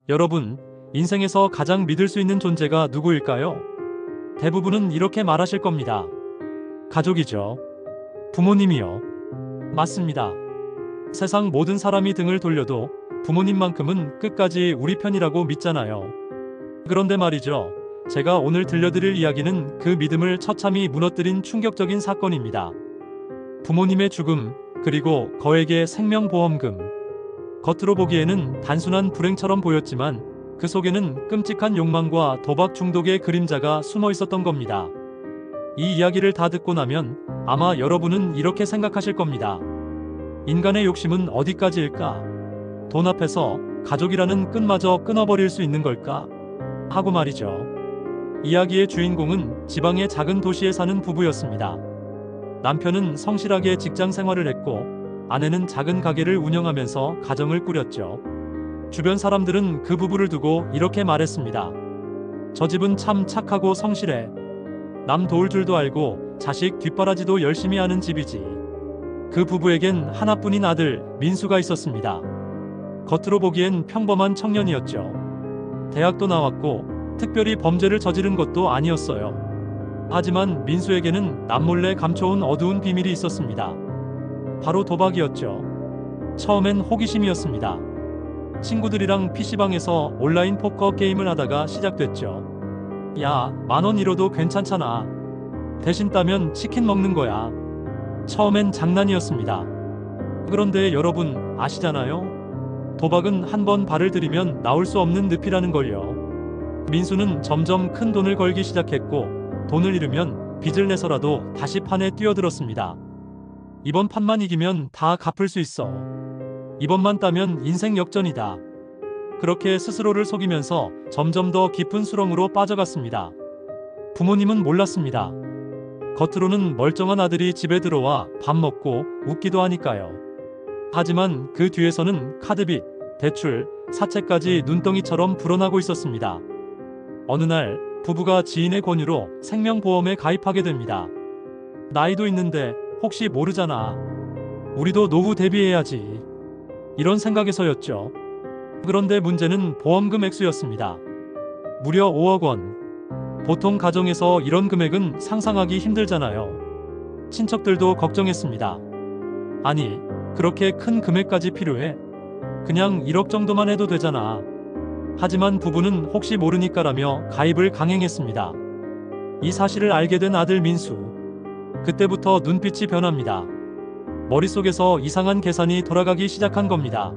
여러분, 인생에서 가장 믿을 수 있는 존재가 누구일까요? 대부분은 이렇게 말하실 겁니다. 가족이죠. 부모님이요. 맞습니다. 세상 모든 사람이 등을 돌려도 부모님만큼은 끝까지 우리 편이라고 믿잖아요. 그런데 말이죠. 제가 오늘 들려드릴 이야기는 그 믿음을 처참히 무너뜨린 충격적인 사건입니다. 부모님의 죽음, 그리고 거액의 생명보험금. 겉으로 보기에는 단순한 불행처럼 보였지만 그 속에는 끔찍한 욕망과 도박 중독의 그림자가 숨어 있었던 겁니다. 이 이야기를 다 듣고 나면 아마 여러분은 이렇게 생각하실 겁니다. 인간의 욕심은 어디까지일까? 돈 앞에서 가족이라는 끈마저 끊어버릴 수 있는 걸까? 하고 말이죠. 이야기의 주인공은 지방의 작은 도시에 사는 부부였습니다. 남편은 성실하게 직장 생활을 했고 아내는 작은 가게를 운영하면서 가정을 꾸렸죠. 주변 사람들은 그 부부를 두고 이렇게 말했습니다. 저 집은 참 착하고 성실해. 남 도울 줄도 알고 자식 뒷바라지도 열심히 하는 집이지. 그 부부에겐 하나뿐인 아들 민수가 있었습니다. 겉으로 보기엔 평범한 청년이었죠. 대학도 나왔고 특별히 범죄를 저지른 것도 아니었어요. 하지만 민수에게는 남몰래 감춰온 어두운 비밀이 있었습니다. 바로 도박이었죠. 처음엔 호기심이었습니다. 친구들이랑 PC방에서 온라인 포커 게임을 하다가 시작됐죠. 야, 10,000원 잃어도 괜찮잖아. 대신 따면 치킨 먹는 거야. 처음엔 장난이었습니다. 그런데 여러분 아시잖아요? 도박은 한번 발을 들이면 나올 수 없는 늪이라는 걸요. 민수는 점점 큰 돈을 걸기 시작했고 돈을 잃으면 빚을 내서라도 다시 판에 뛰어들었습니다. 이번 판만 이기면 다 갚을 수 있어. 이번만 따면 인생 역전이다. 그렇게 스스로를 속이면서 점점 더 깊은 수렁으로 빠져갔습니다. 부모님은 몰랐습니다. 겉으로는 멀쩡한 아들이 집에 들어와 밥 먹고 웃기도 하니까요. 하지만 그 뒤에서는 카드빚, 대출, 사채까지 눈덩이처럼 불어나고 있었습니다. 어느 날 부부가 지인의 권유로 생명보험에 가입하게 됩니다. 나이도 있는데 혹시 모르잖아. 우리도 노후 대비해야지. 이런 생각에서였죠. 그런데 문제는 보험금 액수였습니다. 무려 5억 원. 보통 가정에서 이런 금액은 상상하기 힘들잖아요. 친척들도 걱정했습니다. 아니, 그렇게 큰 금액까지 필요해? 그냥 1억 정도만 해도 되잖아. 하지만 부부는 혹시 모르니까라며 가입을 강행했습니다. 이 사실을 알게 된 아들 민수. 그때부터 눈빛이 변합니다. 머릿속에서 이상한 계산이 돌아가기 시작한 겁니다.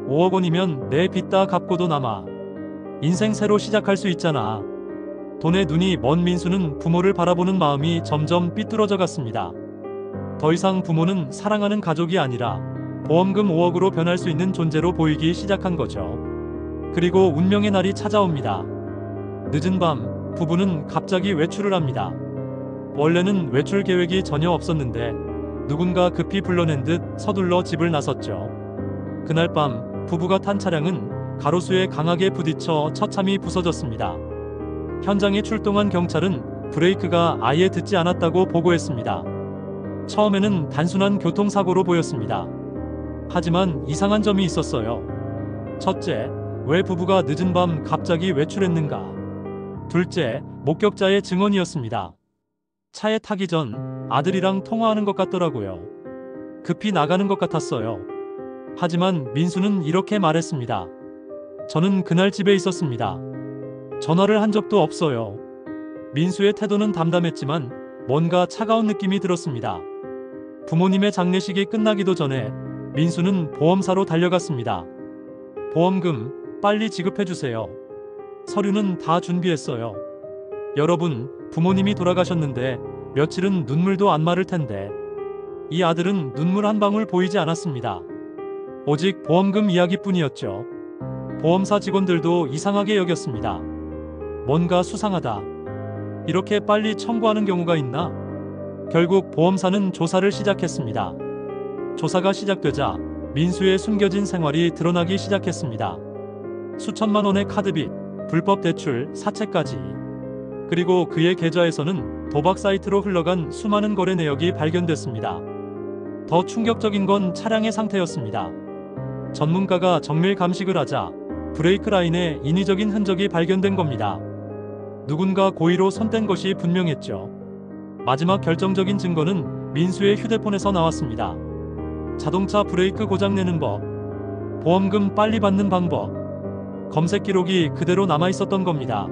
5억 원이면 내 빚 다 갚고도 남아. 인생 새로 시작할 수 있잖아. 돈에 눈이 먼 민수는 부모를 바라보는 마음이 점점 삐뚤어져 갔습니다. 더 이상 부모는 사랑하는 가족이 아니라 보험금 5억으로 변할 수 있는 존재로 보이기 시작한 거죠. 그리고 운명의 날이 찾아옵니다. 늦은 밤, 부부는 갑자기 외출을 합니다. 원래는 외출 계획이 전혀 없었는데 누군가 급히 불러낸 듯 서둘러 집을 나섰죠. 그날 밤 부부가 탄 차량은 가로수에 강하게 부딪혀 처참히 부서졌습니다. 현장에 출동한 경찰은 브레이크가 아예 듣지 않았다고 보고했습니다. 처음에는 단순한 교통사고로 보였습니다. 하지만 이상한 점이 있었어요. 첫째, 왜 부부가 늦은 밤 갑자기 외출했는가? 둘째, 목격자의 증언이었습니다. 차에 타기 전 아들이랑 통화하는 것 같더라고요. 급히 나가는 것 같았어요. 하지만 민수는 이렇게 말했습니다. 저는 그날 집에 있었습니다. 전화를 한 적도 없어요. 민수의 태도는 담담했지만 뭔가 차가운 느낌이 들었습니다. 부모님의 장례식이 끝나기도 전에 민수는 보험사로 달려갔습니다. 보험금 빨리 지급해주세요. 서류는 다 준비했어요. 여러분, 부모님이 돌아가셨는데 며칠은 눈물도 안 마를 텐데. 이 아들은 눈물 한 방울 보이지 않았습니다. 오직 보험금 이야기뿐이었죠. 보험사 직원들도 이상하게 여겼습니다. 뭔가 수상하다. 이렇게 빨리 청구하는 경우가 있나? 결국 보험사는 조사를 시작했습니다. 조사가 시작되자 민수의 숨겨진 생활이 드러나기 시작했습니다. 수천만 원의 카드빚, 불법 대출, 사채까지. 그리고 그의 계좌에서는 도박 사이트로 흘러간 수많은 거래 내역이 발견됐습니다. 더 충격적인 건 차량의 상태였습니다. 전문가가 정밀 감식을 하자 브레이크 라인에 인위적인 흔적이 발견된 겁니다. 누군가 고의로 손댄 것이 분명했죠. 마지막 결정적인 증거는 민수의 휴대폰에서 나왔습니다. 자동차 브레이크 고장내는 법, 보험금 빨리 받는 방법, 검색 기록이 그대로 남아 있었던 겁니다.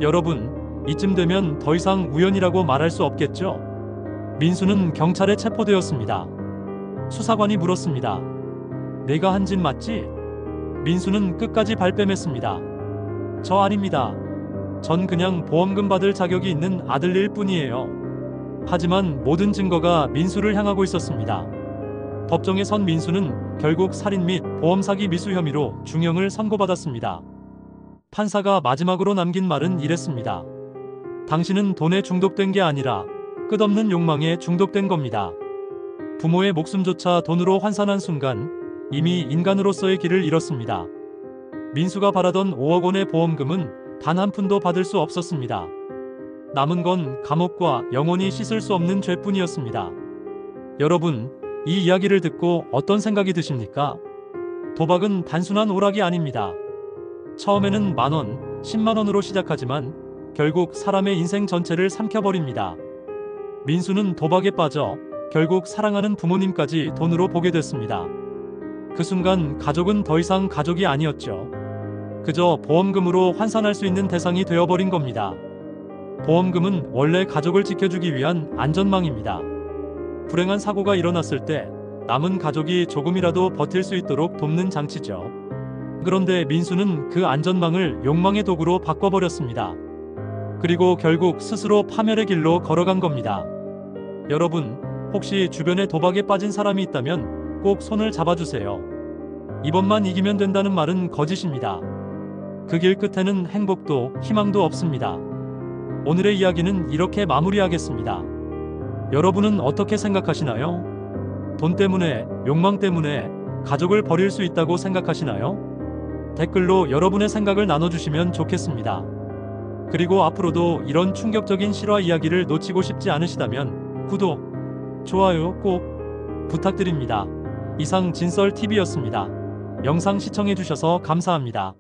여러분, 이쯤 되면 더 이상 우연이라고 말할 수 없겠죠? 민수는 경찰에 체포되었습니다. 수사관이 물었습니다. 내가 한 짓 맞지? 민수는 끝까지 발뺌했습니다. 저 아닙니다. 전 그냥 보험금 받을 자격이 있는 아들일 뿐이에요. 하지만 모든 증거가 민수를 향하고 있었습니다. 법정에 선 민수는 결국 살인 및 보험 사기 미수 혐의로 중형을 선고받았습니다. 판사가 마지막으로 남긴 말은 이랬습니다. 당신은 돈에 중독된 게 아니라 끝없는 욕망에 중독된 겁니다. 부모의 목숨조차 돈으로 환산한 순간 이미 인간으로서의 길을 잃었습니다. 민수가 바라던 5억 원의 보험금은 단 한 푼도 받을 수 없었습니다. 남은 건 감옥과 영원히 씻을 수 없는 죄뿐이었습니다. 여러분, 이 이야기를 듣고 어떤 생각이 드십니까? 도박은 단순한 오락이 아닙니다. 처음에는 만원, 10만원으로 시작하지만 결국 사람의 인생 전체를 삼켜버립니다. 민수는 도박에 빠져 결국 사랑하는 부모님까지 돈으로 보게 됐습니다. 그 순간 가족은 더 이상 가족이 아니었죠. 그저 보험금으로 환산할 수 있는 대상이 되어버린 겁니다. 보험금은 원래 가족을 지켜주기 위한 안전망입니다. 불행한 사고가 일어났을 때 남은 가족이 조금이라도 버틸 수 있도록 돕는 장치죠. 그런데 민수는 그 안전망을 욕망의 도구로 바꿔버렸습니다. 그리고 결국 스스로 파멸의 길로 걸어간 겁니다. 여러분, 혹시 주변에 도박에 빠진 사람이 있다면 꼭 손을 잡아주세요. 이번만 이기면 된다는 말은 거짓입니다. 그 길 끝에는 행복도 희망도 없습니다. 오늘의 이야기는 이렇게 마무리하겠습니다. 여러분은 어떻게 생각하시나요? 돈 때문에, 욕망 때문에 가족을 버릴 수 있다고 생각하시나요? 댓글로 여러분의 생각을 나눠주시면 좋겠습니다. 그리고 앞으로도 이런 충격적인 실화 이야기를 놓치고 싶지 않으시다면 구독, 좋아요 꼭 부탁드립니다. 이상 진썰TV였습니다. 영상 시청해주셔서 감사합니다.